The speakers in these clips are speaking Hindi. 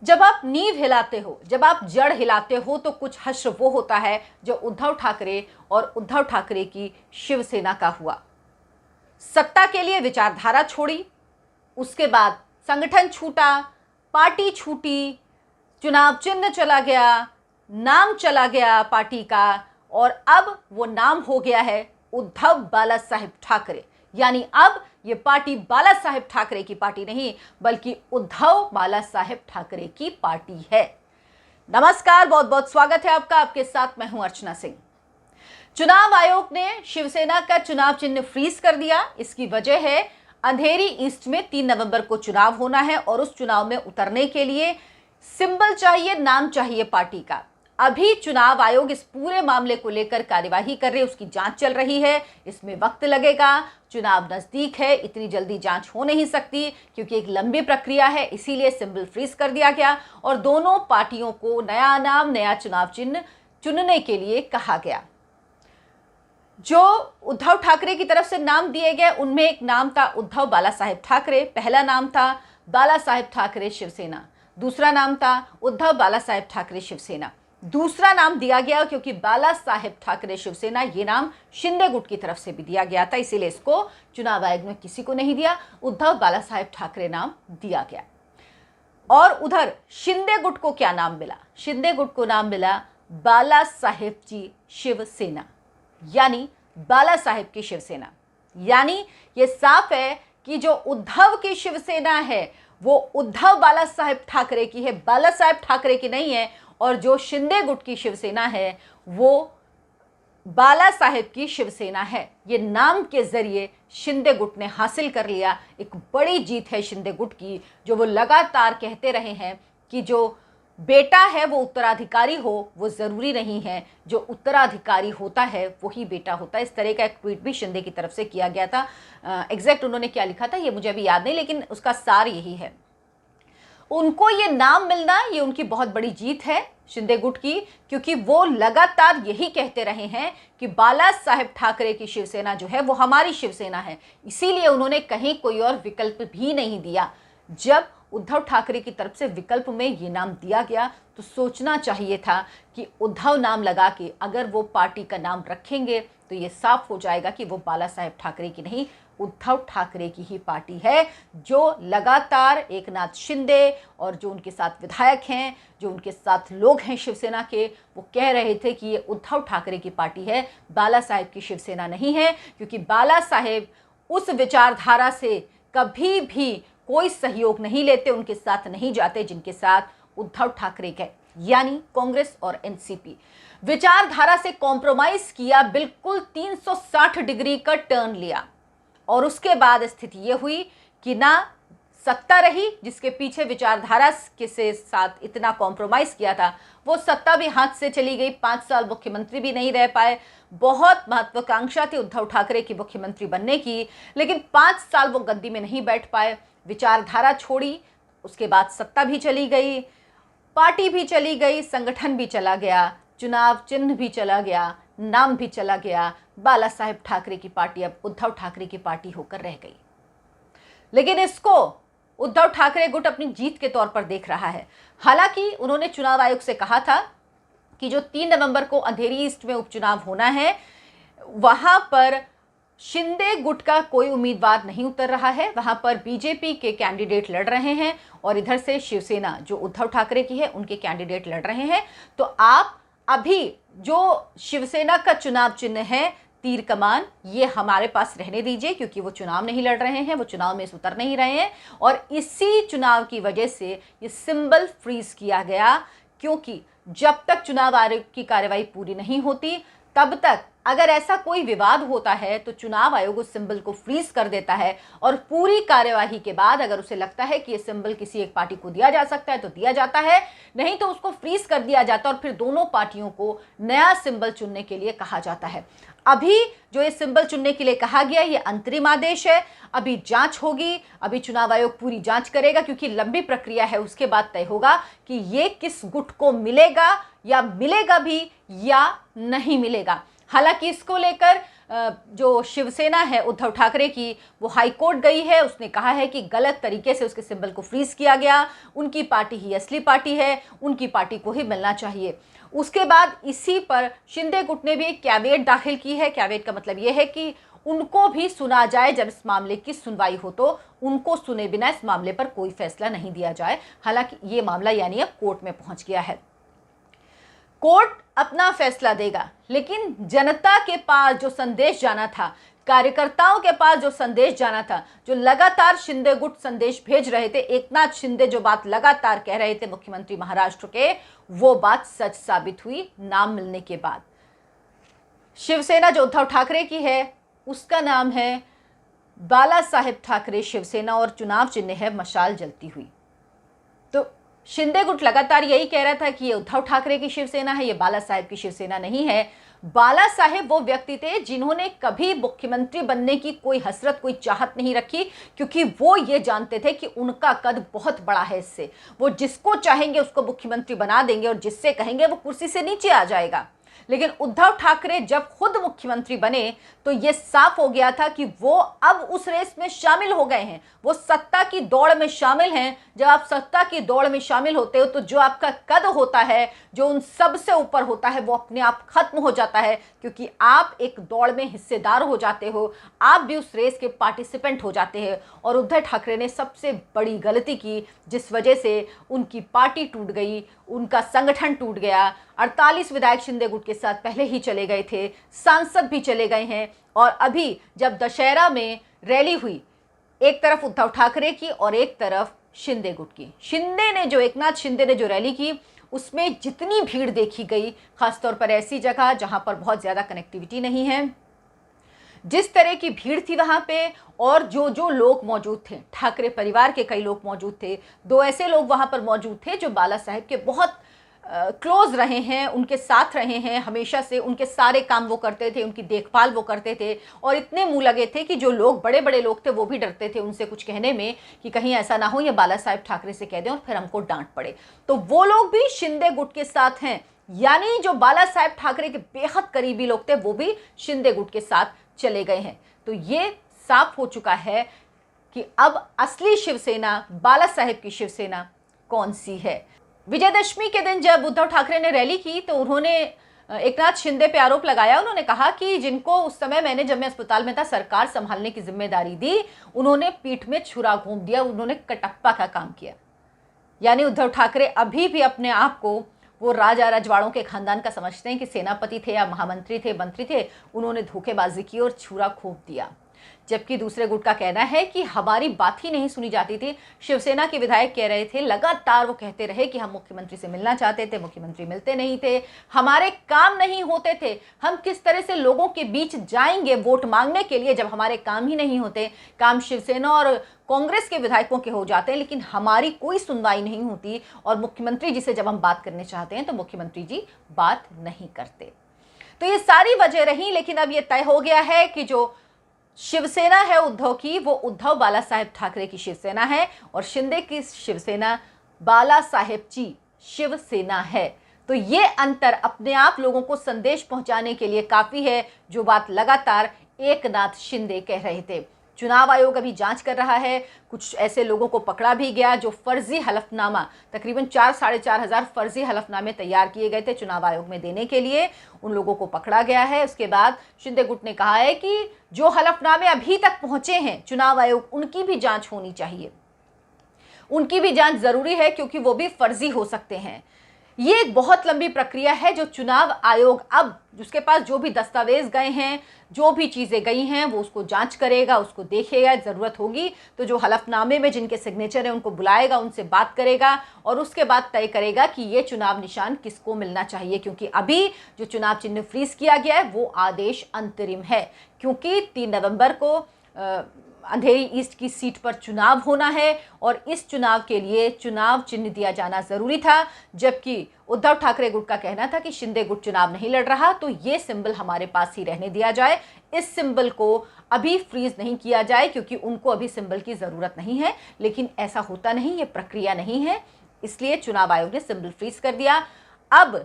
जब आप नींव हिलाते हो, जब आप जड़ हिलाते हो तो कुछ हश्र वो होता है जो उद्धव ठाकरे और उद्धव ठाकरे की शिवसेना का हुआ। सत्ता के लिए विचारधारा छोड़ी, उसके बाद संगठन छूटा, पार्टी छूटी, चुनाव चिन्ह चला गया, नाम चला गया पार्टी का, और अब वो नाम हो गया है उद्धव बाला साहेब ठाकरे। यानी अब ये पार्टी बाला साहेब ठाकरे की पार्टी नहीं बल्कि उद्धव बाला साहेब ठाकरे की पार्टी है। नमस्कार, बहुत बहुत स्वागत है आपका। आपके साथ मैं हूं अर्चना सिंह। चुनाव आयोग ने शिवसेना का चुनाव चिन्ह फ्रीज कर दिया। इसकी वजह है अंधेरी ईस्ट में 3 नवंबर को चुनाव होना है और उस चुनाव में उतरने के लिए सिंबल चाहिए, नाम चाहिए पार्टी का। अभी चुनाव आयोग इस पूरे मामले को लेकर कार्यवाही कर रहे हैं, उसकी जांच चल रही है। इसमें वक्त लगेगा, चुनाव नजदीक है, इतनी जल्दी जांच हो नहीं सकती क्योंकि एक लंबी प्रक्रिया है, इसीलिए सिंबल फ्रीज कर दिया गया और दोनों पार्टियों को नया नाम, नया चुनाव चिन्ह चुनने के लिए कहा गया। जो उद्धव ठाकरे की तरफ से नाम दिए गए उनमें एक नाम था उद्धव बाला साहेब ठाकरे। पहला नाम था बाला साहेब ठाकरे शिवसेना, दूसरा नाम था उद्धव बाला साहेब ठाकरे शिवसेना। दूसरा नाम दिया गया क्योंकि बाला साहेब ठाकरे शिवसेना ये नाम शिंदे गुट की तरफ से भी दिया गया था, इसीलिए इसको चुनाव आयोग ने किसी को नहीं दिया, उद्धव बाला साहेब ठाकरे नाम दिया गया। और उधर शिंदे गुट को क्या नाम मिला? शिंदे गुट को नाम मिला बाला साहेब जी शिवसेना, यानी बाला साहेब की शिवसेना। यानी ये साफ है कि जो उद्धव की शिवसेना है वो उद्धव बाला साहेब ठाकरे की है, बाला साहेब ठाकरे की नहीं है। और जो शिंदे गुट की शिवसेना है वो बाला साहेब की शिवसेना है। ये नाम के जरिए शिंदे गुट ने हासिल कर लिया। एक बड़ी जीत है शिंदे गुट की, जो वो लगातार कहते रहे हैं कि जो बेटा है वो उत्तराधिकारी हो, वो ज़रूरी नहीं है, जो उत्तराधिकारी होता है वही बेटा होता है। इस तरह का एक ट्वीट भी शिंदे की तरफ से किया गया था। एग्जैक्ट उन्होंने क्या लिखा था ये मुझे अभी याद नहीं, लेकिन उसका सार यही है। उनको ये नाम मिलना ये उनकी बहुत बड़ी जीत है शिंदे गुट की, क्योंकि वो लगातार यही कहते रहे हैं कि बाला साहेब ठाकरे की शिवसेना जो है वो हमारी शिवसेना है। इसीलिए उन्होंने कहीं कोई और विकल्प भी नहीं दिया। जब उद्धव ठाकरे की तरफ से विकल्प में ये नाम दिया गया तो सोचना चाहिए था कि उद्धव नाम लगा के अगर वो पार्टी का नाम रखेंगे तो ये साफ हो जाएगा कि वो बाला साहेब ठाकरे की नहीं, उद्धव ठाकरे की ही पार्टी है। जो लगातार एकनाथ शिंदे और जो उनके साथ विधायक हैं, जो उनके साथ लोग हैं शिवसेना के, वो कह रहे थे कि ये उद्धव ठाकरे की पार्टी है, बाला साहेब की शिवसेना नहीं है। क्योंकि बाला साहेब उस विचारधारा से कभी भी कोई सहयोग नहीं लेते, उनके साथ नहीं जाते जिनके साथ उद्धव ठाकरे के, यानी कांग्रेस और एनसीपी। विचारधारा से कॉम्प्रोमाइज किया, बिल्कुल 360 डिग्री का टर्न लिया। और उसके बाद स्थिति ये हुई कि ना सत्ता रही, जिसके पीछे विचारधारा के से साथ इतना कॉम्प्रोमाइज किया था, वो सत्ता भी हाथ से चली गई। 5 साल मुख्यमंत्री भी नहीं रह पाए। बहुत महत्वाकांक्षा थी उद्धव ठाकरे की मुख्यमंत्री बनने की, लेकिन 5 साल वो गद्दी में नहीं बैठ पाए। विचारधारा छोड़ी, उसके बाद सत्ता भी चली गई, पार्टी भी चली गई, संगठन भी चला गया, चुनाव चिन्ह भी चला गया, नाम भी चला गया। बाला साहेब ठाकरे की पार्टी अब उद्धव ठाकरे की पार्टी होकर रह गई। लेकिन इसको उद्धव ठाकरे गुट अपनी जीत के तौर पर देख रहा है। हालांकि उन्होंने चुनाव आयोग से कहा था कि जो 3 नवंबर को अंधेरी ईस्ट में उपचुनाव होना है वहां पर शिंदे गुट का कोई उम्मीदवार नहीं उतर रहा है, वहां पर बीजेपी के कैंडिडेट लड़ रहे हैं और इधर से शिवसेना जो उद्धव ठाकरे की है उनके कैंडिडेट लड़ रहे हैं। तो आप अभी जो शिवसेना का चुनाव चिन्ह है तीर कमान, ये हमारे पास रहने दीजिए, क्योंकि वो चुनाव नहीं लड़ रहे हैं, वो चुनाव में उतर नहीं रहे हैं। और इसी चुनाव की वजह से ये सिंबल फ्रीज किया गया, क्योंकि जब तक चुनाव आयोग की कार्रवाई पूरी नहीं होती तब तक अगर ऐसा कोई विवाद होता है तो चुनाव आयोग उस सिंबल को फ्रीज कर देता है और पूरी कार्यवाही के बाद अगर उसे लगता है कि ये सिंबल किसी एक पार्टी को दिया जा सकता है तो दिया जाता है, नहीं तो उसको फ्रीज कर दिया जाता है और फिर दोनों पार्टियों को नया सिंबल चुनने के लिए कहा जाता है। अभी जो ये सिंबल चुनने के लिए कहा गया ये अंतरिम आदेश है, अभी जांच होगी, अभी चुनाव आयोग पूरी जांच करेगा, क्योंकि लंबी प्रक्रिया है। उसके बाद तय होगा कि ये किस गुट को मिलेगा या मिलेगा भी या नहीं मिलेगा। हालांकि इसको लेकर जो शिवसेना है उद्धव ठाकरे की, वो हाईकोर्ट गई है। उसने कहा है कि गलत तरीके से उसके सिंबल को फ्रीज किया गया, उनकी पार्टी ही असली पार्टी है, उनकी पार्टी को ही मिलना चाहिए। उसके बाद इसी पर शिंदे गुट ने भी एक कैविएट दाखिल की है। कैविएट का मतलब यह है कि उनको भी सुना जाए, जब इस मामले की सुनवाई हो तो उनको सुने बिना इस मामले पर कोई फैसला नहीं दिया जाए। हालांकि ये मामला यानी अब कोर्ट में पहुंच गया है, कोर्ट अपना फैसला देगा, लेकिन जनता के पास जो संदेश जाना था, कार्यकर्ताओं के पास जो संदेश जाना था, जो लगातार शिंदे गुट संदेश भेज रहे थे, एकनाथ शिंदे जो बात लगातार कह रहे थे मुख्यमंत्री महाराष्ट्र के, वो बात सच साबित हुई नाम मिलने के बाद। शिवसेना जो उद्धव ठाकरे की है उसका नाम है बाला साहेब ठाकरे शिवसेना और चुनाव चिन्ह है मशाल जलती हुई। तो शिंदे गुट लगातार यही कह रहा था कि ये उद्धव ठाकरे की शिवसेना है, ये बाला साहेब की शिवसेना नहीं है। बाला साहेब वो व्यक्ति थे जिन्होंने कभी मुख्यमंत्री बनने की कोई हसरत, कोई चाहत नहीं रखी, क्योंकि वो ये जानते थे कि उनका कद बहुत बड़ा है। इससे वो जिसको चाहेंगे उसको मुख्यमंत्री बना देंगे और जिससे कहेंगे वो कुर्सी से नीचे आ जाएगा। लेकिन उद्धव ठाकरे जब खुद मुख्यमंत्री बने तो यह साफ हो गया था कि वो अब उस रेस में शामिल हो गए हैं, वो सत्ता की दौड़ में शामिल हैं। जब आप सत्ता की दौड़ में शामिल होते हो तो जो आपका कद होता है, जो उन सब से ऊपर होता है, वो अपने आप खत्म हो जाता है, क्योंकि आप एक दौड़ में हिस्सेदार हो जाते हो, आप भी उस रेस के पार्टिसिपेंट हो जाते हैं। और उद्धव ठाकरे ने सबसे बड़ी गलती की, जिस वजह से उनकी पार्टी टूट गई, उनका संगठन टूट गया। 48 विधायक शिंदे गुट के साथ पहले ही चले गए थे, सांसद भी चले गए हैं। और अभी जब दशहरा में रैली हुई, एक तरफ उद्धव ठाकरे की और एक तरफ शिंदे गुट की, एकनाथ शिंदे ने जो रैली की, उसमें जितनी भीड़ देखी गई, खासतौर पर ऐसी जगह जहां पर बहुत ज्यादा कनेक्टिविटी नहीं है, जिस तरह की भीड़ थी वहां पे, और जो लोग मौजूद थे, ठाकरे परिवार के कई लोग मौजूद थे। 2 ऐसे लोग वहां पर मौजूद थे जो बाला साहेब के बहुत क्लोज रहे हैं, उनके साथ रहे हैं हमेशा से, उनके सारे काम वो करते थे, उनकी देखभाल वो करते थे। और इतने मुंह लगे थे कि जो लोग बड़े बड़े लोग थे वो भी डरते थे उनसे कुछ कहने में, कि कहीं ऐसा ना हो ये बाला साहेब ठाकरे से कह दें और फिर हमको डांट पड़े। तो वो लोग भी शिंदे गुट के साथ हैं, यानी जो बाला साहेब ठाकरे के बेहद करीबी लोग थे वो भी शिंदे गुट के साथ चले गए हैं। तो ये साफ हो चुका है कि अब असली शिवसेना, बाला साहेब की शिवसेना कौन सी है। विजयदशमी के दिन जब उद्धव ठाकरे ने रैली की तो उन्होंने एकनाथ शिंदे पे आरोप लगाया। उन्होंने कहा कि जिनको उस समय जब मैं अस्पताल में था, सरकार संभालने की जिम्मेदारी दी, उन्होंने पीठ में छुरा घोंप दिया, उन्होंने कटप्पा का काम किया। यानी उद्धव ठाकरे अभी भी अपने आप को वो राजा रजवाड़ों के खानदान का समझते हैं कि सेनापति थे या महामंत्री थे, मंत्री थे, उन्होंने धोखेबाजी की और छुरा घोंप दिया। जबकि दूसरे गुट का कहना है कि हमारी बात ही नहीं सुनी जाती थी। शिवसेना के विधायक कह रहे थे, लगातार वो कहते रहे कि हम मुख्यमंत्री से मिलना चाहते थे, मुख्यमंत्री मिलते नहीं थे, हमारे काम नहीं होते थे, हम किस तरह से लोगों के बीच जाएंगे वोट मांगने के लिए जब हमारे काम ही नहीं होते। काम शिवसेना और कांग्रेस के विधायकों के हो जाते हैं, लेकिन हमारी कोई सुनवाई नहीं होती, और मुख्यमंत्री जी से जब हम बात करने चाहते हैं तो मुख्यमंत्री जी बात नहीं करते। तो ये सारी वजह रही, लेकिन अब ये तय हो गया है कि जो शिवसेना है उद्धव की, वो उद्धव बाला साहेब ठाकरे की शिवसेना है, और शिंदे की शिवसेना बाला साहेब जी शिवसेना है। तो ये अंतर अपने आप लोगों को संदेश पहुंचाने के लिए काफी है, जो बात लगातार एकनाथ शिंदे कह रहे थे। चुनाव आयोग अभी जांच कर रहा है, कुछ ऐसे लोगों को पकड़ा भी गया जो फर्जी हलफनामा, तकरीबन 4-4.5 हजार फर्जी हलफनामे तैयार किए गए थे चुनाव आयोग में देने के लिए, उन लोगों को पकड़ा गया है। उसके बाद शिंदे गुट ने कहा है कि जो हलफनामे अभी तक पहुंचे हैं चुनाव आयोग, उनकी भी जांच होनी चाहिए, उनकी भी जांच जरूरी है, क्योंकि वो भी फर्जी हो सकते हैं। ये एक बहुत लंबी प्रक्रिया है जो चुनाव आयोग अब उसके पास जो भी दस्तावेज गए हैं, जो भी चीजें गई हैं, वो उसको जांच करेगा, उसको देखेगा, जरूरत होगी तो जो हलफनामे में जिनके सिग्नेचर है उनको बुलाएगा, उनसे बात करेगा, और उसके बाद तय करेगा कि ये चुनाव निशान किसको मिलना चाहिए। क्योंकि अभी जो चुनाव चिन्ह फ्रीज किया गया है वो आदेश अंतरिम है, क्योंकि 3 नवंबर को अंधेरी ईस्ट की सीट पर चुनाव होना है, और इस चुनाव के लिए चुनाव चिन्ह दिया जाना जरूरी था। जबकि उद्धव ठाकरे गुट का कहना था कि शिंदे गुट चुनाव नहीं लड़ रहा, तो ये सिंबल हमारे पास ही रहने दिया जाए, इस सिंबल को अभी फ्रीज नहीं किया जाए, क्योंकि उनको अभी सिंबल की जरूरत नहीं है। लेकिन ऐसा होता नहीं, ये प्रक्रिया नहीं है, इसलिए चुनाव आयोग ने सिंबल फ्रीज कर दिया। अब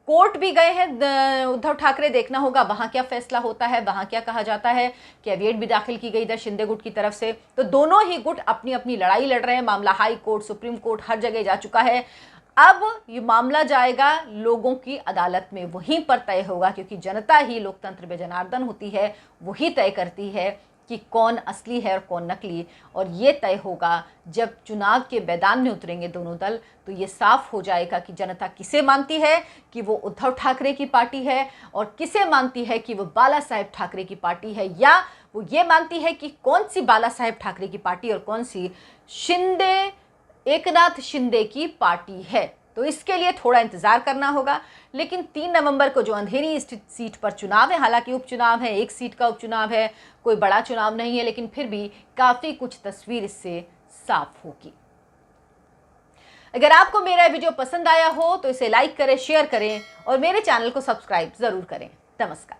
कोर्ट भी गए हैं उद्धव ठाकरे, देखना होगा वहां क्या फैसला होता है, वहां क्या कहा जाता है। कैविएट भी दाखिल की गई इधर शिंदे गुट की तरफ से। तो दोनों ही गुट अपनी अपनी लड़ाई लड़ रहे हैं। मामला हाई कोर्ट, सुप्रीम कोर्ट, हर जगह जा चुका है। अब ये मामला जाएगा लोगों की अदालत में, वहीं पर तय होगा, क्योंकि जनता ही लोकतंत्र में जनार्दन होती है, वही तय करती है कि कौन असली है और कौन नकली। और ये तय होगा जब चुनाव के मैदान में उतरेंगे दोनों दल, तो ये साफ हो जाएगा कि जनता किसे मानती है कि वो उद्धव ठाकरे की पार्टी है और किसे मानती है कि वो बाला साहेब ठाकरे की पार्टी है, या वो ये मानती है कि कौन सी बाला साहेब ठाकरे की पार्टी और कौन सी एकनाथ शिंदे की पार्टी है। तो इसके लिए थोड़ा इंतजार करना होगा। लेकिन 3 नवंबर को जो अंधेरी सीट पर चुनाव है, हालांकि उपचुनाव है, 1 सीट का उपचुनाव है, कोई बड़ा चुनाव नहीं है, लेकिन फिर भी काफी कुछ तस्वीर इससे साफ होगी। अगर आपको मेरा वीडियो पसंद आया हो तो इसे लाइक करें, शेयर करें और मेरे चैनल को सब्सक्राइब जरूर करें। नमस्कार।